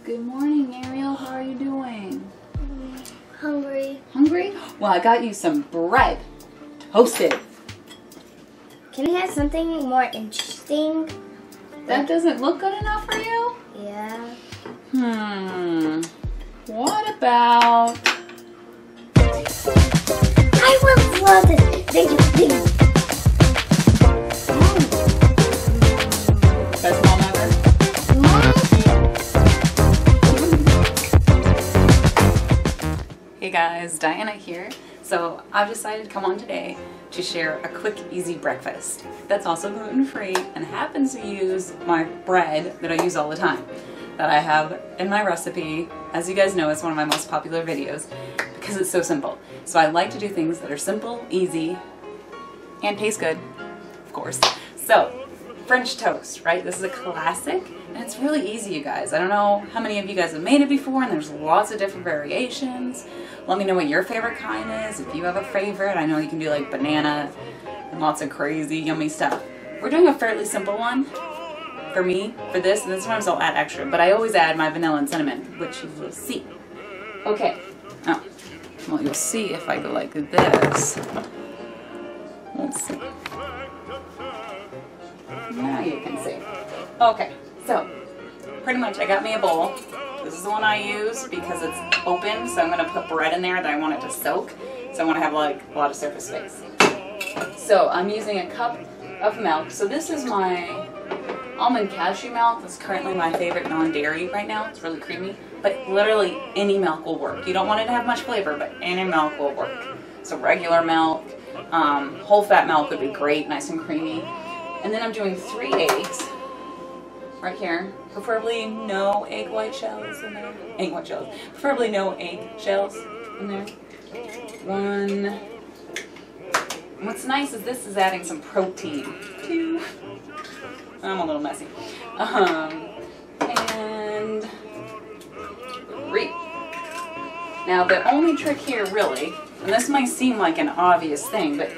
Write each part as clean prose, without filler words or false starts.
Good morning, Ariel. How are you doing? Hungry. Hungry? Well, I got you some bread. Toasted. Can we have something more interesting? That doesn't look good enough for you? Yeah. What about... I will love this. Thank you. Thank you. Best mom ever? Hey guys, Diana here. So I've decided to come on today to share a quick, easy breakfast that's also gluten-free and happens to use my bread that I use all the time, that I have in my recipe. As you guys know, it's one of my most popular videos because it's so simple. So I like to do things that are simple, easy, and taste good, of course. So, French toast, right? This is a classic, and it's really easy, you guys. I don't know how many of you guys have made it before, and there's lots of different variations. Let me know what your favorite kind is, if you have a favorite. I know you can do like banana and lots of crazy, yummy stuff. We're doing a fairly simple one for me, for this, and sometimes I'll add extra, but I always add my vanilla and cinnamon, which you will see. Okay, oh, well, you'll see if I go like this. Let's see. Now you can see. Okay, so pretty much I got me a bowl. This is the one I use because it's open, so I'm going to put bread in there that I want it to soak. So I want to have like a lot of surface space. So I'm using a cup of milk. So this is my almond cashew milk. It's currently my favorite non-dairy right now. It's really creamy, but literally any milk will work. You don't want it to have much flavor, but any milk will work. So regular milk, whole fat milk would be great, nice and creamy. And then I'm doing 3 eggs right here. Preferably no egg white shells in there. Egg white shells. Preferably no egg shells in there. 1. What's nice is this is adding some protein. 2. I'm a little messy. And 3. Now the only trick here really, and this might seem like an obvious thing, but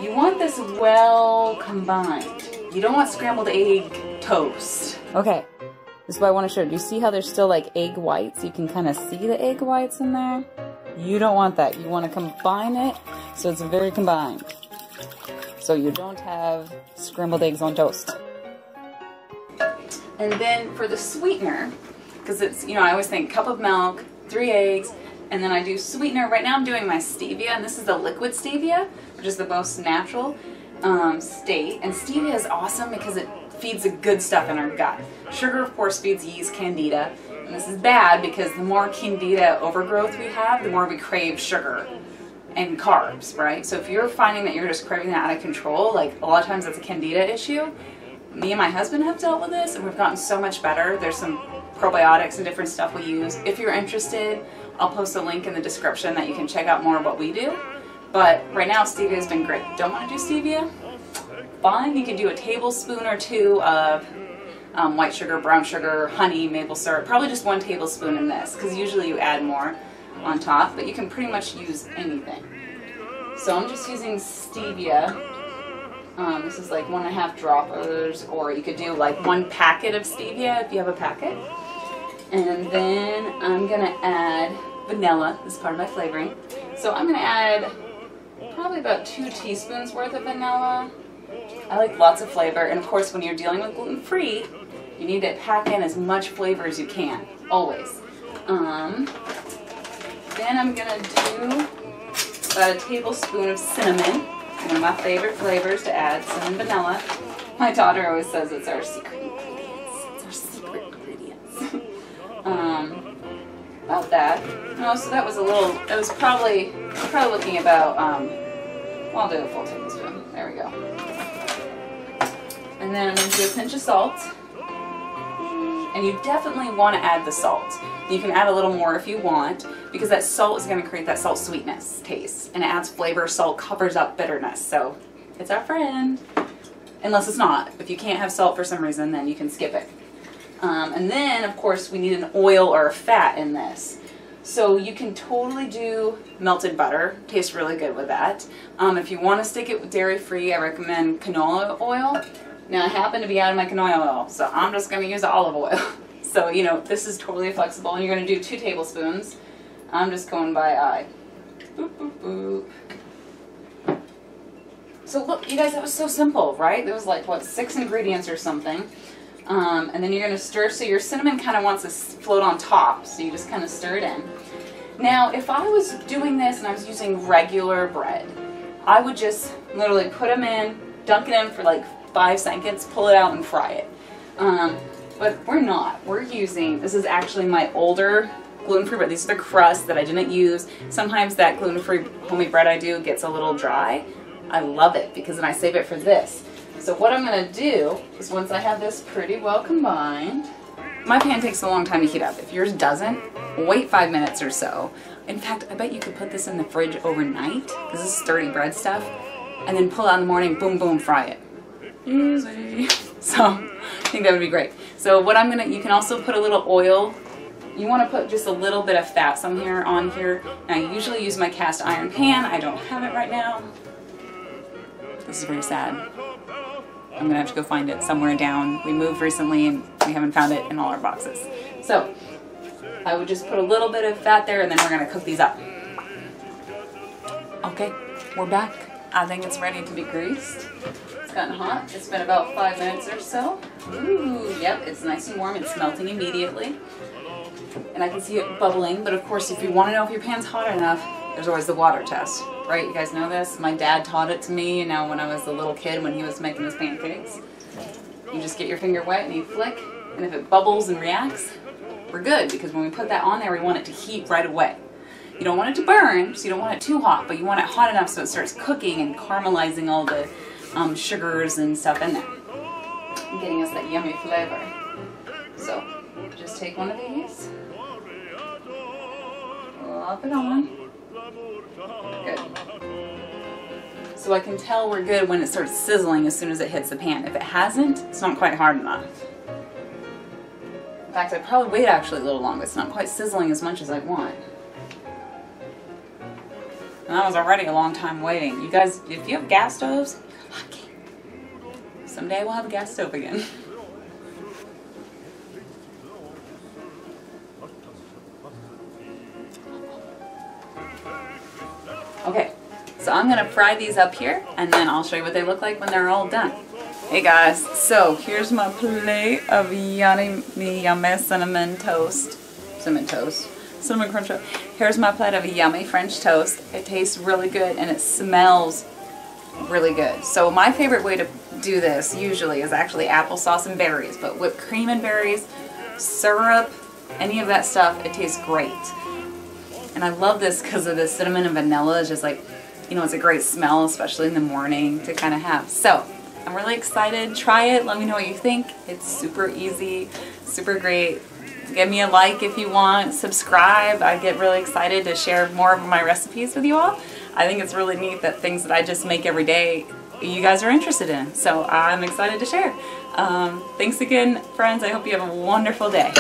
you want this well combined. You don't want scrambled egg toast. Okay, this is what I want to show you. Do you see how there's still like egg whites? You can kind of see the egg whites in there. You don't want that. You want to combine it so it's very combined. So you don't have scrambled eggs on toast. And then for the sweetener, because it's, you know, I always think cup of milk, 3 eggs, and then I do sweetener. Right now I'm doing my stevia, and this is the liquid stevia, which is the most natural state. And stevia is awesome because it feeds the good stuff in our gut. Sugar, of course, feeds yeast, candida. And this is bad because the more candida overgrowth we have, the more we crave sugar and carbs, right? So if you're finding that you're just craving that out of control, like a lot of times it's a candida issue. Me and my husband have dealt with this, and we've gotten so much better. There's some probiotics and different stuff we use. If you're interested, I'll post a link in the description that you can check out more of what we do. But right now, stevia has been great. Don't want to do stevia? Fine, you can do a tablespoon or 2 of white sugar, brown sugar, honey, maple syrup. Probably just 1 tablespoon in this, because usually you add more on top, but you can pretty much use anything. So I'm just using stevia. This is like 1.5 droppers, or you could do like 1 packet of stevia if you have a packet. And then I'm gonna add vanilla. This is part of my flavoring. So I'm gonna add probably about 2 teaspoons worth of vanilla. I like lots of flavor, and of course when you're dealing with gluten-free, you need to pack in as much flavor as you can, always. Then I'm gonna do about 1 tablespoon of cinnamon, one of my favorite flavors to add, cinnamon vanilla. My daughter always says it's our secret ingredients. It's our secret ingredients. About that. Oh, so that was a little, that was probably looking about, well, I'll do a full tablespoon. There we go. And then I'm going to do a pinch of salt. And you definitely want to add the salt. You can add a little more if you want, because that salt is going to create that salt sweetness taste. And it adds flavor. Salt covers up bitterness. So it's our friend. Unless it's not. If you can't have salt for some reason, then you can skip it. And then, of course, we need an oil or a fat in this. So you can totally do melted butter. Tastes really good with that. If you want to stick it with dairy-free, I recommend canola oil. Now, I happen to be out of my canola oil, so I'm just going to use olive oil. So, you know, this is totally flexible, and you're going to do 2 tablespoons. I'm just going by eye. Boop, boop, boop. So look, you guys, that was so simple, right? There was like, what, 6 ingredients or something. And then you're going to stir, so your cinnamon kind of wants to float on top, so you just kind of stir it in. Now, if I was doing this and I was using regular bread, I would just literally put them in, dunk it in for like 5 seconds, pull it out and fry it. But we're not. We're using, this is actually my older gluten-free bread. These are the crusts that I didn't use. Sometimes that gluten-free homemade bread I do gets a little dry. I love it because then I save it for this. So what I'm going to do is once I have this pretty well combined, my pan takes a long time to heat up. If yours doesn't, wait 5 minutes or so. In fact, I bet you could put this in the fridge overnight because this is sturdy bread stuff, and then pull it out in the morning, boom, boom, fry it. Easy. So I think that would be great. So what I'm going to, you can also put a little oil. You want to put just a little bit of fat some here on here. Now I usually use my cast iron pan. I don't have it right now. This is very sad. I'm going to have to go find it somewhere down. We moved recently and we haven't found it in all our boxes. So I would just put a little bit of fat there, and then we're going to cook these up. Okay, we're back. I think it's ready to be greased. It's gotten hot. It's been about 5 minutes or so. Ooh, yep, it's nice and warm. It's melting immediately. And I can see it bubbling, but of course if you want to know if your pan's hot enough, there's always the water test, right? You guys know this? My dad taught it to me, now when I was a little kid when he was making his pancakes. You just get your finger wet and you flick, and if it bubbles and reacts, we're good, because when we put that on there, we want it to heat right away. You don't want it to burn, so you don't want it too hot, but you want it hot enough so it starts cooking and caramelizing all the sugars and stuff in there, and getting us that yummy flavor. So just take one of these, plop it on. Good. So I can tell we're good when it starts sizzling as soon as it hits the pan. If it hasn't, it's not quite hard enough. In fact, I'd probably wait actually a little longer. It's not quite sizzling as much as I want. And that was already a long time waiting. You guys, if you have gas stoves, you're lucky. Someday we'll have a gas stove again. Okay, so I'm gonna fry these up here, and then I'll show you what they look like when they're all done. Hey guys, so here's my plate of yummy cinnamon crunch toast. Here's my plate of yummy French toast. It tastes really good and it smells really good. So my favorite way to do this usually is actually applesauce and berries, but whipped cream and berries, syrup, any of that stuff, it tastes great. And I love this because of the cinnamon and vanilla. It's just like, you know, it's a great smell, especially in the morning to kind of have. So I'm really excited. Try it. Let me know what you think. It's super easy, super great. Give me a like if you want. Subscribe. I get really excited to share more of my recipes with you all. I think it's really neat that things that I just make every day you guys are interested in. So I'm excited to share. Thanks again, friends. I hope you have a wonderful day.